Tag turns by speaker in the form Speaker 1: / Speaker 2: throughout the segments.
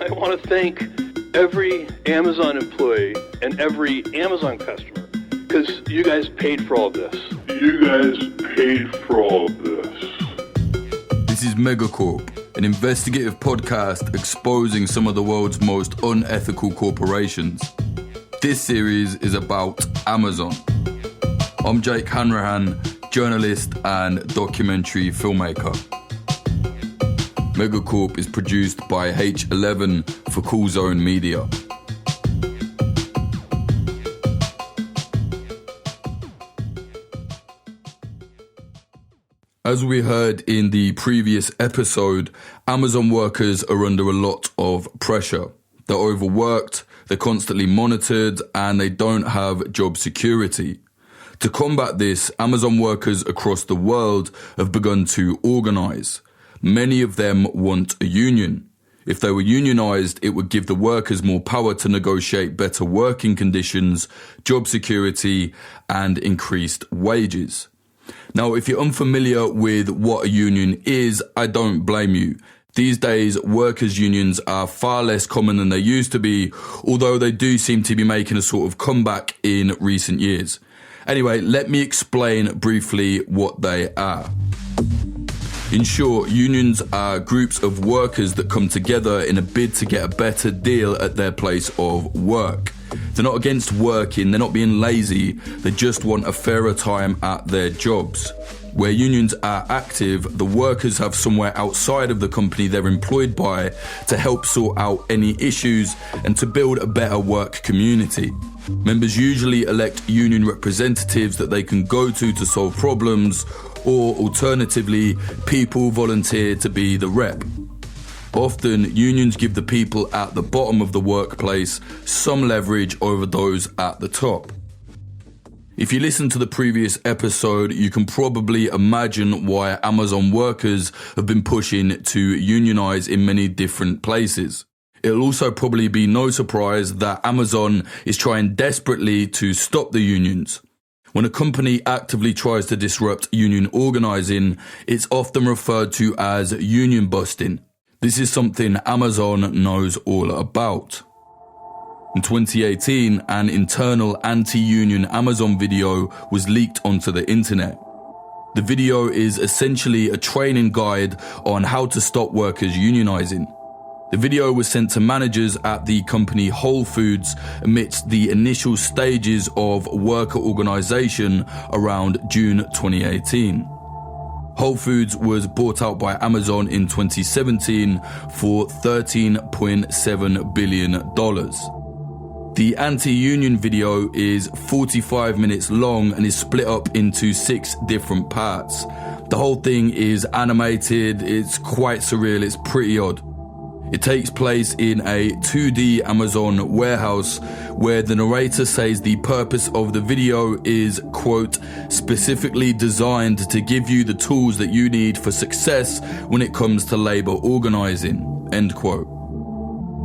Speaker 1: I want to thank every Amazon employee and every Amazon customer because you guys paid for all this.
Speaker 2: This is Megacorp, an investigative podcast exposing some of the world's most unethical corporations. This series is about Amazon. I'm Jake Hanrahan, journalist and documentary filmmaker. Megacorp is produced by H11 for Cool Zone Media. As we heard in the previous episode, Amazon workers are under a lot of pressure. They're overworked, they're constantly monitored, and they don't have job security. To combat this, Amazon workers across the world have begun to organize. Many of them want a union. If they were unionized, it would give the workers more power to negotiate better working conditions, job security, and increased wages. Now, if you're unfamiliar with what a union is, I don't blame you. These days, workers' unions are far less common than they used to be, although they do seem to be making a sort of comeback in recent years. Anyway, let me explain briefly what they are. In short, unions are groups of workers that come together in a bid to get a better deal at their place of work. They're not against working, they're not being lazy, they just want a fairer time at their jobs. Where unions are active, the workers have somewhere outside of the company they're employed by to help sort out any issues and to build a better work community. Members usually elect union representatives that they can go to solve problems, or alternatively, people volunteer to be the rep. Often, unions give the people at the bottom of the workplace some leverage over those at the top. If you listen to the previous episode, you can probably imagine why Amazon workers have been pushing to unionize in many different places. It'll also probably be no surprise that Amazon is trying desperately to stop the unions. When a company actively tries to disrupt union organizing, it's often referred to as union busting. This is something Amazon knows all about. In 2018, an internal anti-union Amazon video was leaked onto the internet. The video is essentially a training guide on how to stop workers unionizing. The video was sent to managers at the company Whole Foods amidst the initial stages of worker organization around June 2018. Whole Foods was bought out by Amazon in 2017 for $13.7 billion. The anti-union video is 45 minutes long and is split up into 6 different parts. The whole thing is animated, it's quite surreal, it's pretty odd. It takes place in a 2D Amazon warehouse where the narrator says the purpose of the video is, quote, specifically designed to give you the tools that you need for success when it comes to labor organizing, end quote.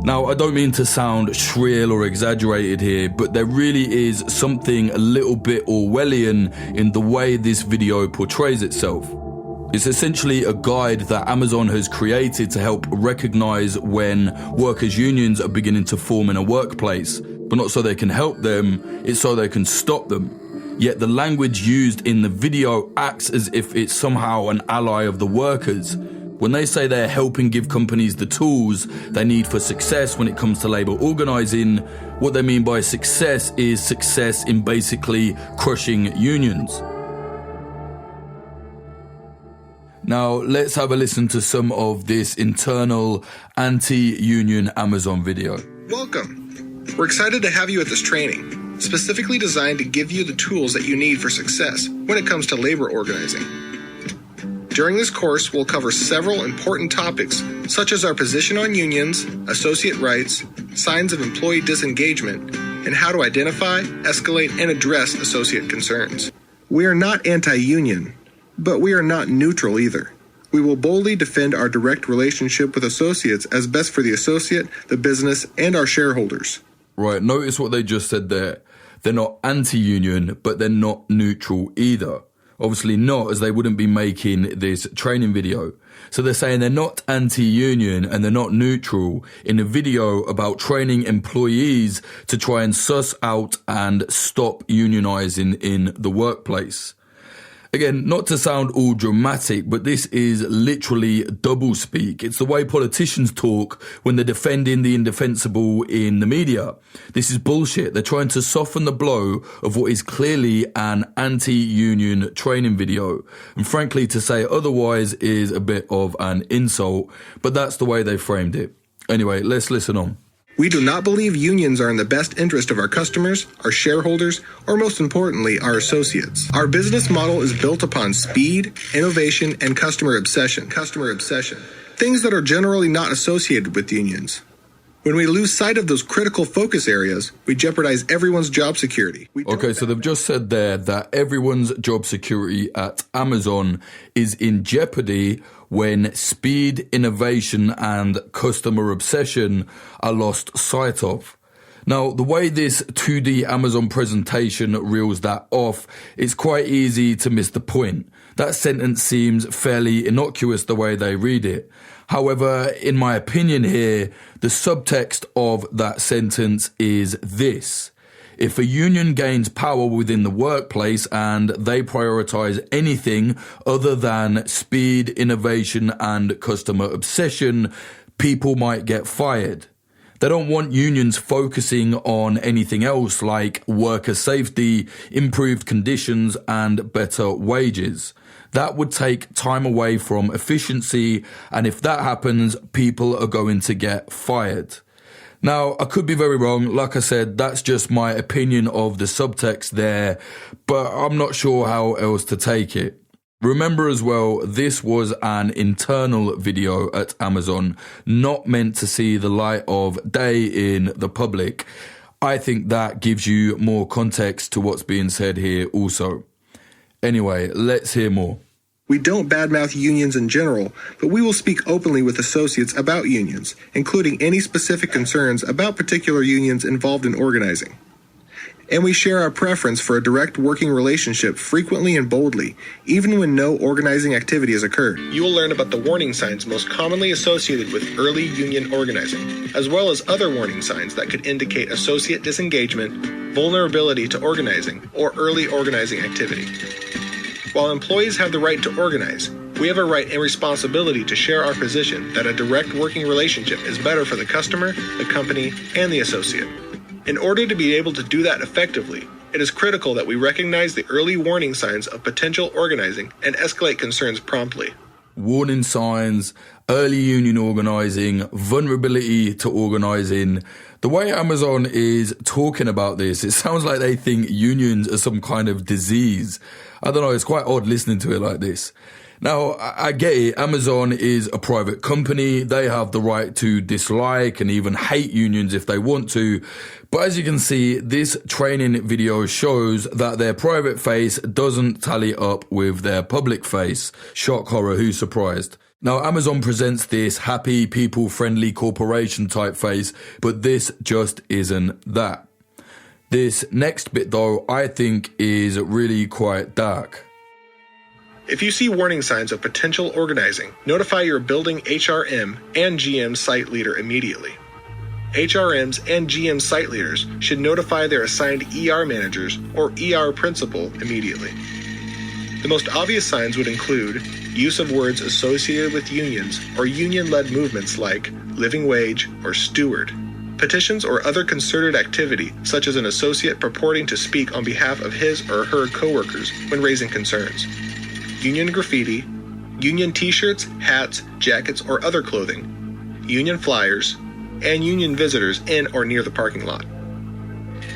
Speaker 2: Now, I don't mean to sound shrill or exaggerated here, but there really is something a little bit Orwellian in the way this video portrays itself. It's essentially a guide that Amazon has created to help recognize when workers' unions are beginning to form in a workplace, but not so they can help them, it's so they can stop them. Yet the language used in the video acts as if it's somehow an ally of the workers. When they say they're helping give companies the tools they need for success when it comes to labor organizing, what they mean by success is success in basically crushing unions. Now, let's have a listen to some of this internal anti-union Amazon video.
Speaker 3: Welcome. We're excited to have you at this training, specifically designed to give you the tools that you need for success when it comes to labor organizing. During this course, we'll cover several important topics, such as our position on unions, associate rights, signs of employee disengagement, and how to identify, escalate, and address associate concerns. We are not anti-union, but we are not neutral either. We will boldly defend our direct relationship with associates as best for the associate, the business, and our shareholders.
Speaker 2: Right, notice what they just said there. They're not anti-union, but they're not neutral either. Obviously not, as they wouldn't be making this training video. So they're saying they're not anti-union and they're not neutral in a video about training employees to try and suss out and stop unionizing in the workplace. Again, not to sound all dramatic, but this is literally doublespeak. It's the way politicians talk when they're defending the indefensible in the media. This is bullshit. They're trying to soften the blow of what is clearly an anti-union training video. And frankly, to say otherwise is a bit of an insult, but that's the way they framed it. Anyway, let's listen on.
Speaker 3: We do not believe unions are in the best interest of our customers, our shareholders, or most importantly, our associates. Our business model is built upon speed, innovation, and customer obsession. Things that are generally not associated with unions. When we lose sight of those critical focus areas, we jeopardize everyone's job security.
Speaker 2: Okay, so they've just said there that everyone's job security at Amazon is in jeopardy when speed, innovation, and customer obsession are lost sight of. Now, the way this 2D Amazon presentation reels that off, it's quite easy to miss the point. That sentence seems fairly innocuous the way they read it. However, in my opinion here, the subtext of that sentence is this. If a union gains power within the workplace and they prioritize anything other than speed, innovation, and customer obsession, people might get fired. They don't want unions focusing on anything else like worker safety, improved conditions, and better wages. That would take time away from efficiency, and if that happens, people are going to get fired. Now, I could be very wrong. Like I said, that's just my opinion of the subtext there, but I'm not sure how else to take it. Remember as well, this was an internal video at Amazon, not meant to see the light of day in the public. I think that gives you more context to what's being said here also. Anyway, let's hear more.
Speaker 3: We don't badmouth unions in general, but we will speak openly with associates about unions, including any specific concerns about particular unions involved in organizing. And we share our preference for a direct working relationship frequently and boldly, even when no organizing activity has occurred. You will learn about the warning signs most commonly associated with early union organizing, as well as other warning signs that could indicate associate disengagement, vulnerability to organizing, or early organizing activity. While employees have the right to organize, we have a right and responsibility to share our position that a direct working relationship is better for the customer, the company, and the associate. In order to be able to do that effectively, it is critical that we recognize the early warning signs of potential organizing and escalate concerns promptly.
Speaker 2: Warning signs, early union organizing, vulnerability to organizing. The way Amazon is talking about this, it sounds like they think unions are some kind of disease. I don't know, it's quite odd listening to it like this. Now, I get it. Amazon is a private company. They have the right to dislike and even hate unions if they want to. But as you can see, this training video shows that their private face doesn't tally up with their public face. Shock horror, who's surprised? Now, Amazon presents this happy, people-friendly corporation type face, but this just isn't that. This next bit, though, I think is really quite dark.
Speaker 3: If you see warning signs of potential organizing, notify your building HRM and GM site leader immediately. HRMs and GM site leaders should notify their assigned ER managers or ER principal immediately. The most obvious signs would include use of words associated with unions or union-led movements like living wage or steward, petitions or other concerted activity such as an associate purporting to speak on behalf of his or her coworkers when raising concerns, union graffiti, union t-shirts, hats, jackets, or other clothing, union flyers, and union visitors in or near the parking lot.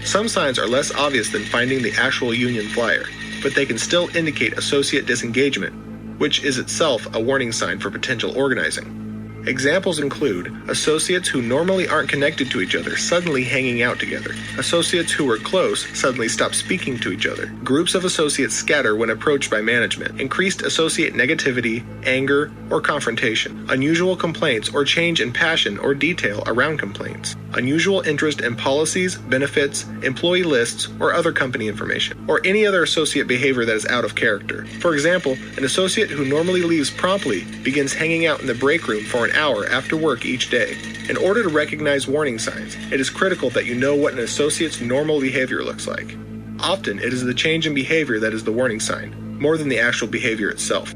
Speaker 3: Some signs are less obvious than finding the actual union flyer, but they can still indicate associate disengagement, which is itself a warning sign for potential organizing. Examples include associates who normally aren't connected to each other suddenly hanging out together, associates who were close suddenly stop speaking to each other, groups of associates scatter when approached by management, increased associate negativity, anger, or confrontation, unusual complaints or change in passion or detail around complaints, unusual interest in policies, benefits, employee lists, or other company information, or any other associate behavior that is out of character. For example, an associate who normally leaves promptly begins hanging out in the break room for an hour after work each day. In order to recognize warning signs, it is critical that you know what an associate's normal behavior looks like. Often, it is the change in behavior that is the warning sign, more than the actual behavior itself.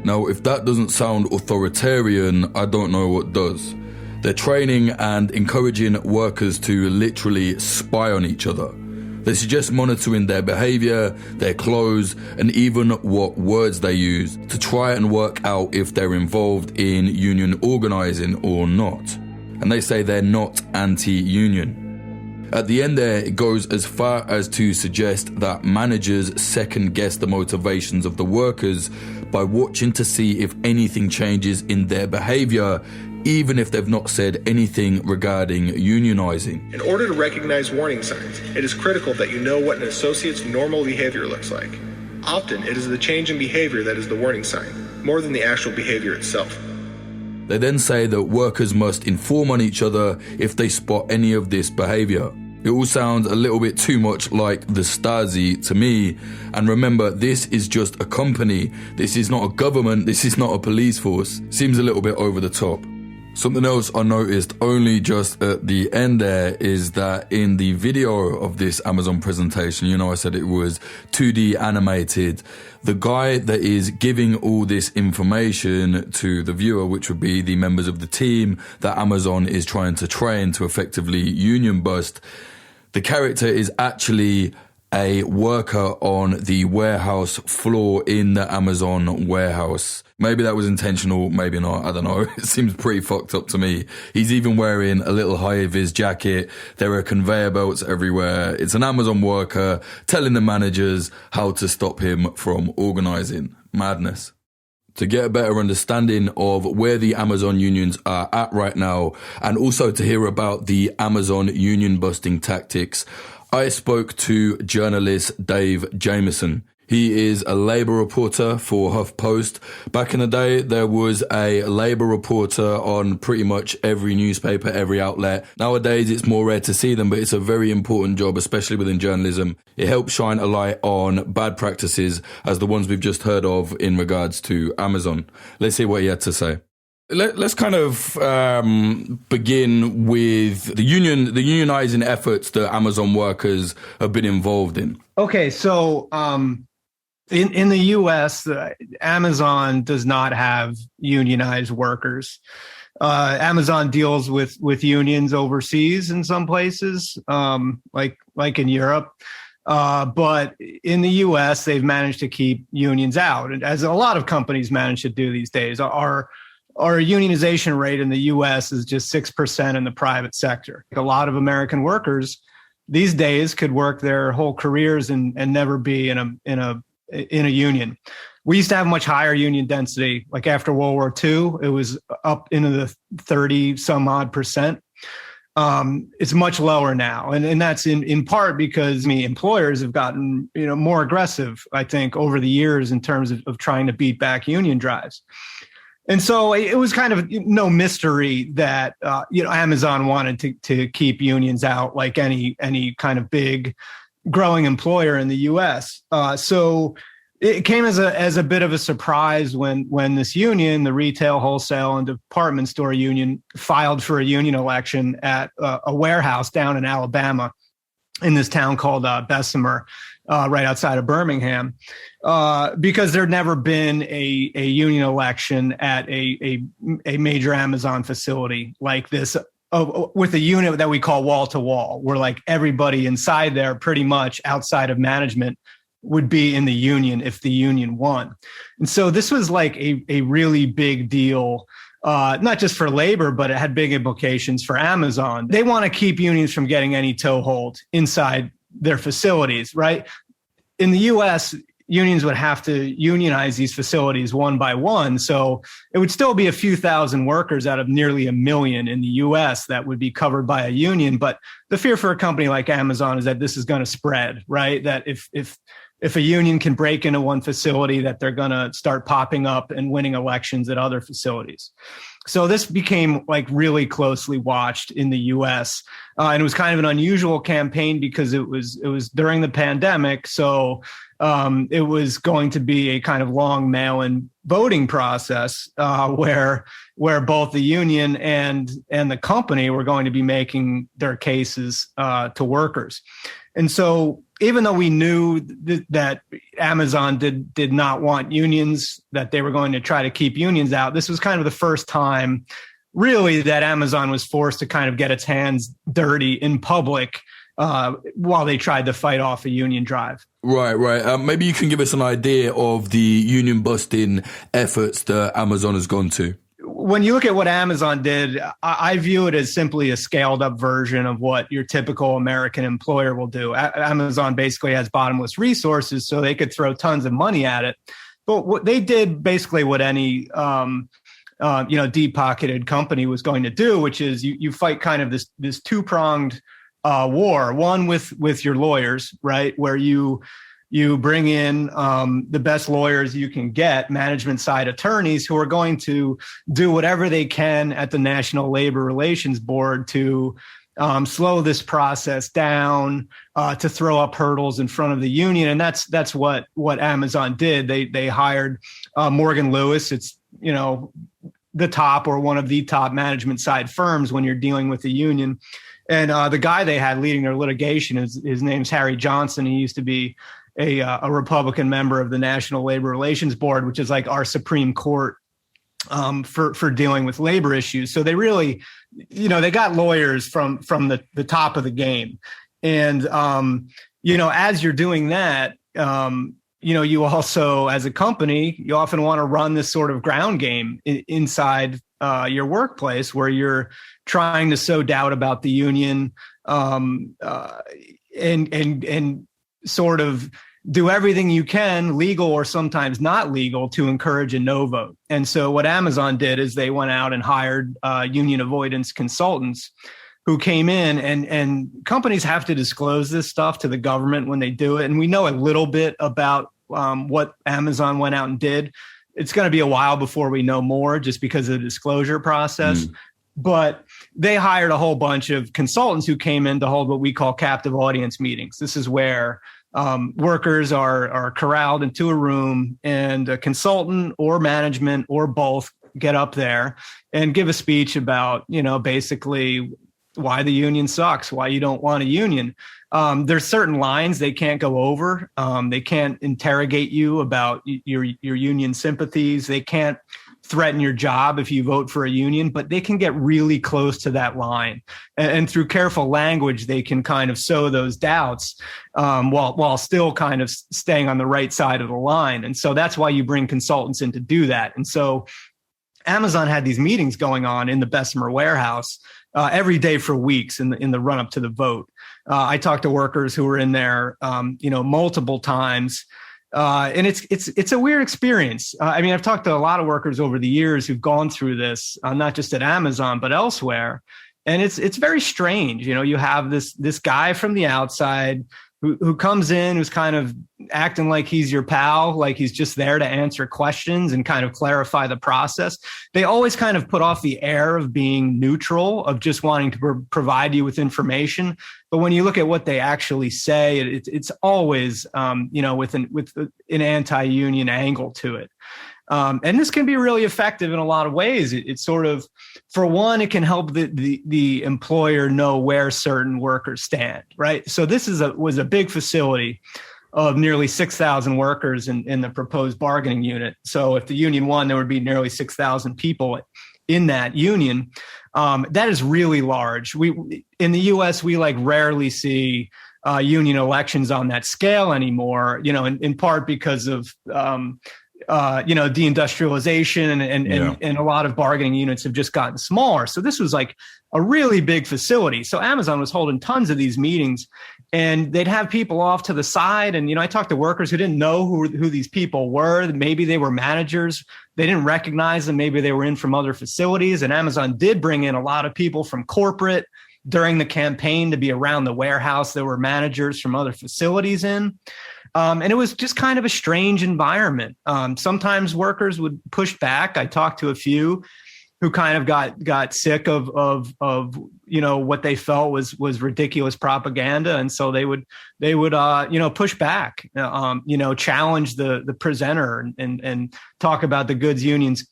Speaker 2: Now, if that doesn't sound authoritarian, I don't know what does. They're training and encouraging workers to literally spy on each other. They suggest monitoring their behavior, their clothes, and even what words they use to try and work out if they're involved in union organizing or not. And they say they're not anti-union. At the end there, it goes as far as to suggest that managers second guess the motivations of the workers by watching to see if anything changes in their behavior, even if they've not said anything regarding unionizing.
Speaker 3: In order to recognize warning signs, it is critical that you know what an associate's normal behavior looks like. Often, it is the change in behavior that is the warning sign, more than the actual behavior itself.
Speaker 2: They then say that workers must inform on each other if they spot any of this behavior. It all sounds a little bit too much like the Stasi to me. And remember, this is just a company. This is not a government. This is not a police force. Seems a little bit over the top. Something else I noticed only just at the end there is that in the video of this Amazon presentation, you know, I said it was 2D animated. The guy that is giving all this information to the viewer, which would be the members of the team that Amazon is trying to train to effectively union bust, the character is actually a worker on the warehouse floor in the Amazon warehouse. Maybe that was intentional, maybe not, I don't know. It seems pretty fucked up to me. He's even wearing a little high-vis jacket. There are conveyor belts everywhere. It's an Amazon worker telling the managers how to stop him from organizing. Madness. To get a better understanding of where the Amazon unions are at right now, and also to hear about the Amazon union busting tactics, I spoke to journalist Dave Jameson. He is a labour reporter for HuffPost. Back in the day, there was a labour reporter on pretty much every newspaper, every outlet. Nowadays, it's more rare to see them, but it's a very important job, especially within journalism. It helps shine a light on bad practices, as the ones we've just heard of in regards to Amazon. Let's see what he had to say. Let's kind of begin with the unionizing efforts that Amazon workers have been involved in.
Speaker 4: Okay, so in the U.S., Amazon does not have unionized workers. Amazon deals with unions overseas in some places, like in Europe. But in the U.S., they've managed to keep unions out, and as a lot of companies manage to do these days. Our unionization rate in the U.S. is just 6% in the private sector. A lot of American workers these days could work their whole careers and never be in a union. We used to have much higher union density. Like after World War II, it was up into the 30 some odd percent. It's much lower now. And that's in part because employers have gotten, more aggressive, I think, over the years in terms of trying to beat back union drives. And so it was kind of no mystery that, Amazon wanted to keep unions out like any kind of big growing employer in the U.S. So it came as a bit of a surprise when this union, the retail, wholesale, and department store union, filed for a union election at a warehouse down in Alabama in this town called Bessemer, right outside of Birmingham, because there'd never been a union election at a major Amazon facility like this, with a unit that we call wall to wall, where like everybody inside there, pretty much outside of management, would be in the union if the union won. And so this was like a really big deal, not just for labor, but it had big implications for Amazon. They want to keep unions from getting any toehold inside their facilities, right? In the US, unions would have to unionize these facilities one by one. So it would still be a few thousand workers out of nearly 1 million in the US that would be covered by a union. But the fear for a company like Amazon is that this is going to spread, right? That if a union can break into one facility, that they're going to start popping up and winning elections at other facilities. So this became like really closely watched in the U.S. And it was kind of an unusual campaign because it was during the pandemic. So it was going to be a kind of long mail-in voting process where both the union and the company were going to be making their cases to workers. And so even though we knew that Amazon did not want unions, that they were going to try to keep unions out, this was kind of the first time really that Amazon was forced to kind of get its hands dirty in public while they tried to fight off a union drive.
Speaker 2: Right. Maybe you can give us an idea of the union busting efforts that Amazon has gone to.
Speaker 4: When you look at what Amazon did, I view it as simply a scaled up version of what your typical American employer will do. Amazon basically has bottomless resources, so they could throw tons of money at it. But what they did basically what any deep-pocketed company was going to do, which is you fight kind of this two-pronged war. One with your lawyers, right, where you bring in the best lawyers you can get, management side attorneys who are going to do whatever they can at the National Labor Relations Board to slow this process down, to throw up hurdles in front of the union. And that's what Amazon did. They hired Morgan Lewis. It's, the top or one of the top management side firms when you're dealing with the union. And the guy they had leading their litigation, his name's Harry Johnson. He used to be a Republican member of the National Labor Relations Board, which is like our Supreme Court for dealing with labor issues. So they really, they got lawyers from the top of the game. And, as you're doing that, you also, as a company, you often want to run this sort of ground game inside your workplace where you're trying to sow doubt about the union and sort of do everything you can, legal or sometimes not legal, to encourage a no vote. And so what Amazon did is they went out and hired union avoidance consultants who came in, and companies have to disclose this stuff to the government when they do it. And we know a little bit about what Amazon went out and did. It's going to be a while before we know more just because of the disclosure process. But they hired a whole bunch of consultants who came in to hold what we call captive audience meetings. This is where workers are corralled into a room, and a consultant or management or both get up there and give a speech about, basically why the union sucks, why you don't want a union. There's certain lines they can't go over. They can't interrogate you about your union sympathies. They can't threaten your job if you vote for a union, but they can get really close to that line. And through careful language, they can kind of sow those doubts while still kind of staying on the right side of the line. And so that's why you bring consultants in to do that. And so Amazon had these meetings going on in the Bessemer warehouse every day for weeks in the run up to the vote. I talked to workers who were in there, multiple times. And it's a weird experience. I've talked to a lot of workers over the years who've gone through this, not just at Amazon, but elsewhere. And it's very strange. You have this guy from the outside who comes in, who's kind of acting like he's your pal, like he's just there to answer questions and kind of clarify the process. They always kind of put off the air of being neutral, of just wanting to provide you with information. But when you look at what they actually say, it's always, with an anti-union angle to it. And this can be really effective in a lot of ways. It's sort of, for one, it can help the employer know where certain workers stand, right? So this was a big facility of nearly 6,000 workers in the proposed bargaining unit. So if the union won, there would be nearly 6,000 people in that union. That is really large. In the U.S., we rarely see union elections on that scale anymore, in part because of deindustrialization and a lot of bargaining units have just gotten smaller. So this was like a really big facility. So Amazon was holding tons of these meetings, and they'd have people off to the side. And, I talked to workers who didn't know who these people were. Maybe they were managers. They didn't recognize them. Maybe they were in from other facilities. And Amazon did bring in a lot of people from corporate during the campaign to be around the warehouse. There were managers from other facilities in. And it was just kind of a strange environment. Sometimes workers would push back. I talked to a few who kind of got sick of what they felt was ridiculous propaganda, and so they would push back, challenge the presenter and talk about the good unions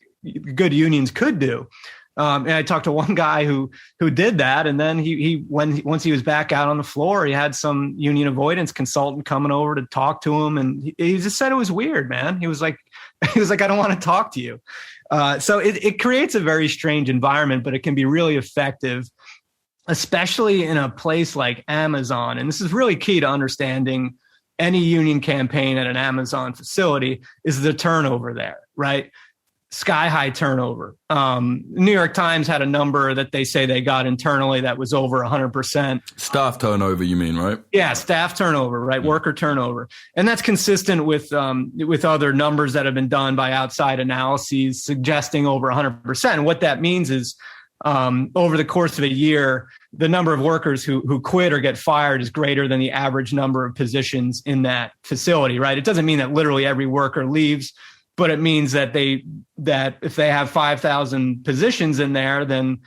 Speaker 4: could do. And I talked to one guy who did that, and then once he was back out on the floor, he had some union avoidance consultant coming over to talk to him, and he just said it was weird, man. He was like, I don't want to talk to you. So it creates a very strange environment, but it can be really effective, especially in a place like Amazon. And this is really key to understanding any union campaign at an Amazon facility is the turnover there, right? Sky high turnover. New York Times had a number that they say they got internally that was over 100%.
Speaker 2: Staff turnover, you mean, right?
Speaker 4: Yeah, staff turnover, right? Worker turnover. And that's consistent with other numbers that have been done by outside analyses suggesting over 100%. And what that means is over the course of a year, the number of workers who quit or get fired is greater than the average number of positions in that facility, right? It doesn't mean that literally every worker leaves, but it means that if they have 5,000 positions in there, then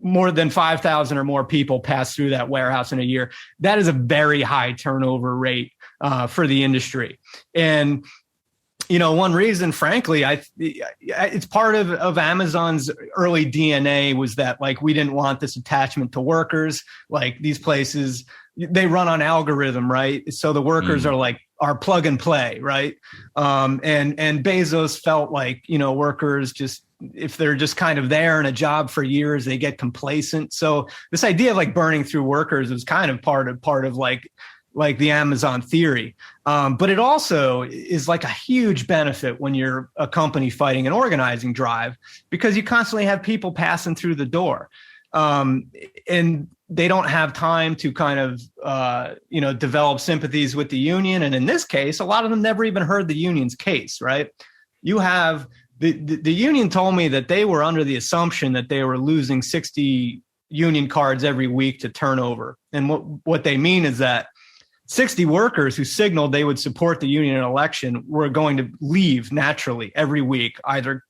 Speaker 4: more than 5,000 or more people pass through that warehouse in a year. That is a very high turnover rate for the industry. And, one reason, frankly, it's part of Amazon's early DNA was that, like, we didn't want this attachment to workers. Like, these places, they run on algorithm, right? So the workers are plug and play, right? And Bezos felt like, workers just, if they're just kind of there in a job for years, they get complacent. So this idea of like burning through workers is kind of part of like the Amazon theory. But it also is like a huge benefit when you're a company fighting an organizing drive, because you constantly have people passing through the door. And they don't have time to kind of, develop sympathies with the union. And in this case, a lot of them never even heard the union's case, right? You have the union told me that they were under the assumption that they were losing 60 union cards every week to turnover. And what they mean is that 60 workers who signaled they would support the union in an election were going to leave naturally every week, either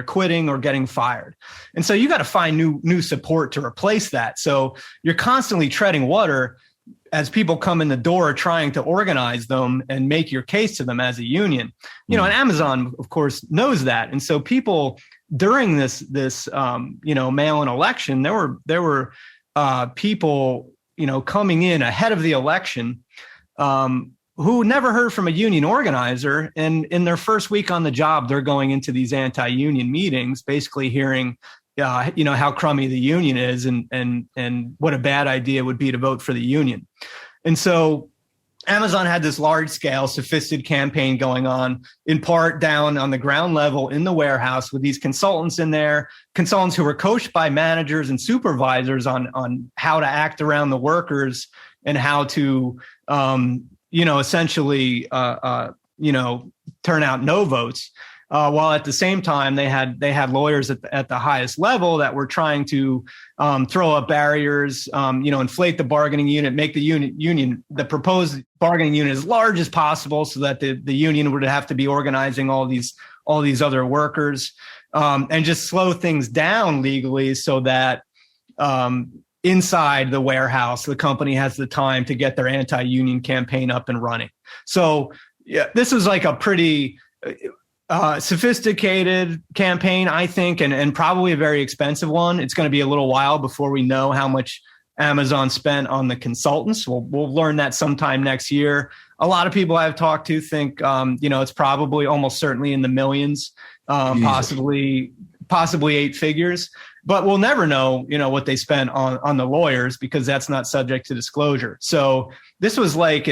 Speaker 4: quitting or getting fired. And so you got to find new support to replace that. So you're constantly treading water as people come in the door trying to organize them and make your case to them as a union. And Amazon, of course, knows that. And so people during this mail-in election, there were people, coming in ahead of the election who never heard from a union organizer. And in their first week on the job, they're going into these anti-union meetings, basically hearing, how crummy the union is and what a bad idea it would be to vote for the union. And so Amazon had this large scale, sophisticated campaign going on, in part down on the ground level in the warehouse with these consultants in there, consultants who were coached by managers and supervisors on how to act around the workers and how to, essentially, turn out no votes. While at the same time, they had lawyers at the highest level that were trying to throw up barriers, inflate the bargaining unit, make the proposed bargaining unit as large as possible, so that the union would have to be organizing all these other workers, and just slow things down legally so that inside the warehouse, the company has the time to get their anti-union campaign up and running. So yeah, this was like a pretty sophisticated campaign, I think, and probably a very expensive one. It's going to be a little while before we know how much Amazon spent on the consultants. We'll learn that sometime next year. A lot of people I've talked to think, it's probably almost certainly in the millions, possibly 8 figures. But we'll never know, what they spent on the lawyers, because that's not subject to disclosure. So this was like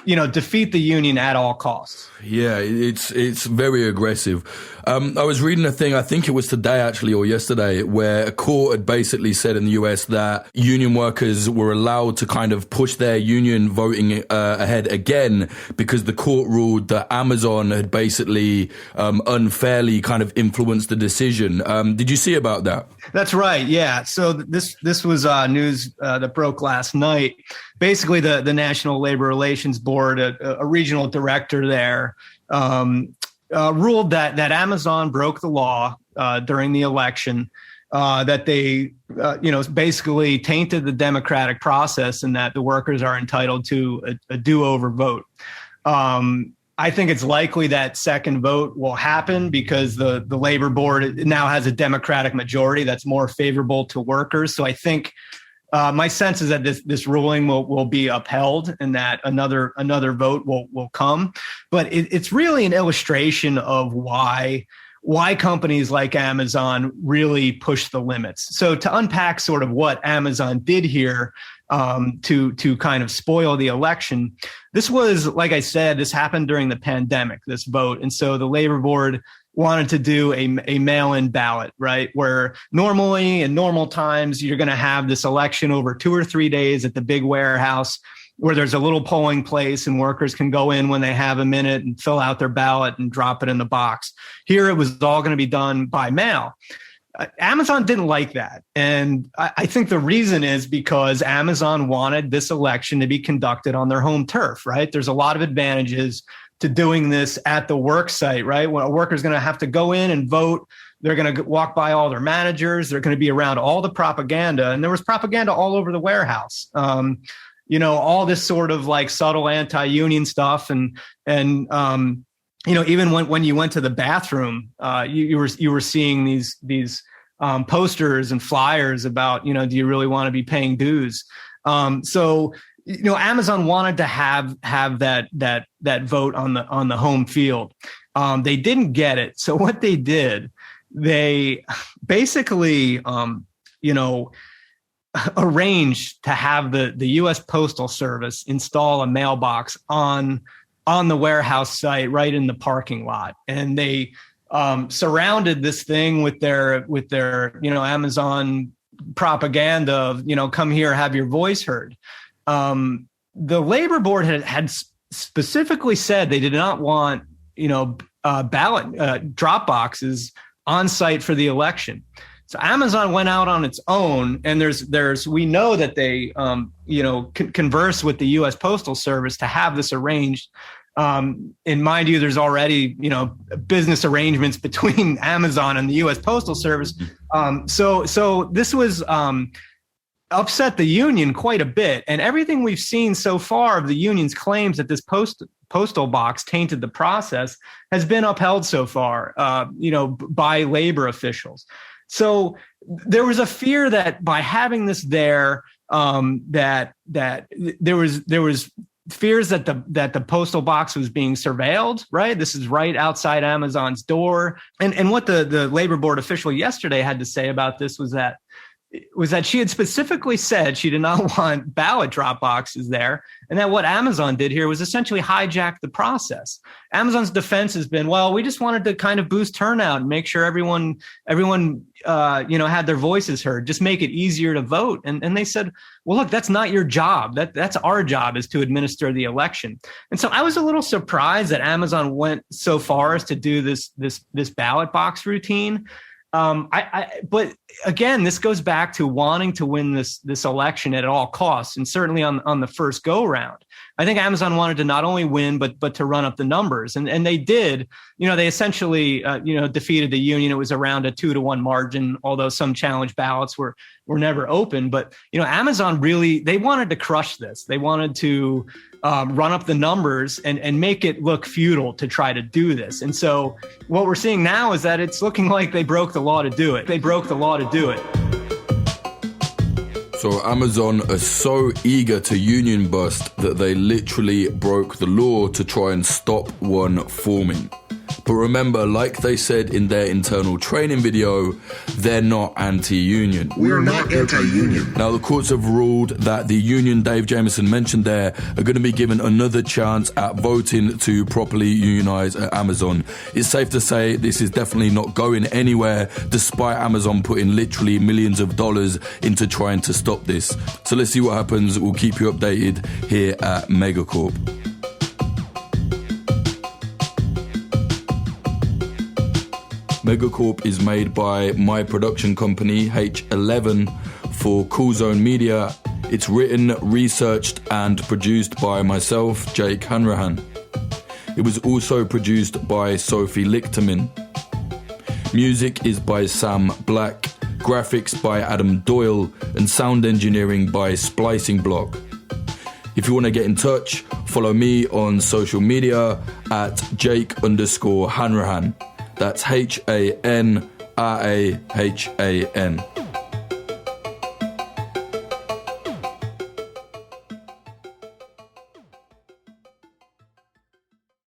Speaker 4: defeat the union at all costs.
Speaker 2: Yeah, it's very aggressive. I was reading a thing, I think it was today actually or yesterday, where a court had basically said in the US that union workers were allowed to kind of push their union voting ahead again because the court ruled that Amazon had basically unfairly kind of influenced the decision. Did you see about that?
Speaker 4: That's right. Yeah. So this was news that broke last night. Basically, the National Labor Relations Board, a regional director there, ruled that Amazon broke the law during the election, that they, basically tainted the democratic process, and that the workers are entitled to a do-over vote. I think it's likely that second vote will happen because the labor board now has a Democratic majority that's more favorable to workers. So I think my sense is that this ruling will be upheld and that another vote will come. But it's really an illustration of why companies like Amazon really push the limits. So to unpack sort of what Amazon did here to kind of spoil the election, this was, like I said, this happened during the pandemic, this vote. And so the labor board wanted to do a mail-in ballot, right? Where normally in normal times, you're going to have this election over 2 or 3 days at the big warehouse where there's a little polling place and workers can go in when they have a minute and fill out their ballot and drop it in the box. Here, it was all going to be done by mail. Amazon didn't like that. And I think the reason is because Amazon wanted this election to be conducted on their home turf, right? There's a lot of advantages to doing this at the work site, right? When a worker's going to have to go in and vote, they're going to walk by all their managers, they're going to be around all the propaganda. And there was propaganda all over the warehouse. All this sort of like subtle anti-union stuff. And even when you went to the bathroom, you were seeing these posters and flyers about, do you really want to be paying dues? So Amazon wanted to have that vote on the home field. They didn't get it. So what they did, they basically, arranged to have the U.S. Postal Service install a mailbox on the warehouse site right in the parking lot. And they surrounded this thing with their Amazon propaganda of, come here, have your voice heard. The labor board had specifically said they did not want, ballot drop boxes on site for the election. So Amazon went out on its own, and we know that they, converse with the U.S. Postal Service to have this arranged. And mind you, there's already, business arrangements between Amazon and the U.S. Postal Service. So this was upset the union quite a bit. And everything we've seen so far of the union's claims that this postal box tainted the process has been upheld so far, by labor officials. So there was a fear that by having this there, that there was fears that the postal box was being surveilled, right? This is right outside Amazon's door. And what the labor board official yesterday had to say about this was that she had specifically said she did not want ballot drop boxes there, and that what Amazon did here was essentially hijack the process. Amazon's defense has been, well, we just wanted to kind of boost turnout and make sure everyone had their voices heard, just make it easier to vote. And they said, well, look, that's not your job. That's our job, is to administer the election. And so I was a little surprised that Amazon went so far as to do this ballot box routine. But again, this goes back to wanting to win this election at all costs, and certainly on the first go round. I think Amazon wanted to not only win, but to run up the numbers, and they did. They essentially defeated the union. It was around a 2-1 margin, although some challenge ballots were never open. But Amazon really, they wanted to crush this. They wanted to run up the numbers and make it look futile to try to do this. And so what we're seeing now is that it's looking like they broke the law to do it. They broke the law to do it.
Speaker 2: So Amazon are so eager to union bust that they literally broke the law to try and stop one forming. But remember, like they said in their internal training video, they're not anti-union.
Speaker 3: We are not anti-union.
Speaker 2: Now, the courts have ruled that the union Dave Jameson mentioned there are going to be given another chance at voting to properly unionize at Amazon. It's safe to say this is definitely not going anywhere, despite Amazon putting literally millions of dollars into trying to stop this. So let's see what happens. We'll keep you updated here at Megacorp. Megacorp is made by my production company, H11, for Cool Zone Media. It's written, researched, and produced by myself, Jake Hanrahan. It was also produced by Sophie Lichterman. Music is by Sam Black, graphics by Adam Doyle, and sound engineering by Splicing Block. If you want to get in touch, follow me on social media at Jake_Hanrahan. That's Hanrahan.